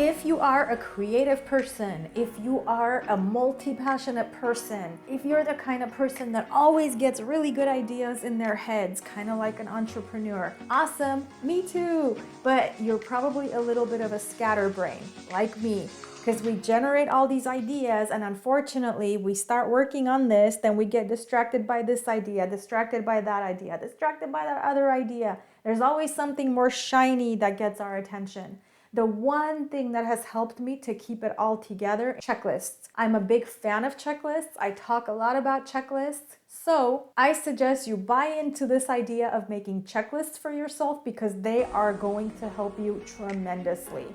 If you are a creative person, if you are a multi-passionate person, if you're the kind of person that always gets really good ideas in their heads, kind of like an entrepreneur, awesome, me too. But you're probably a little bit of a scatterbrain, like me, because we generate all these ideas and unfortunately we start working on this, then we get distracted by this idea, distracted by that idea, distracted by that other idea. There's always something more shiny that gets our attention. The one thing that has helped me to keep it all together, checklists. I'm a big fan of checklists. I talk a lot about checklists. So I suggest you buy into this idea of making checklists for yourself because they are going to help you tremendously.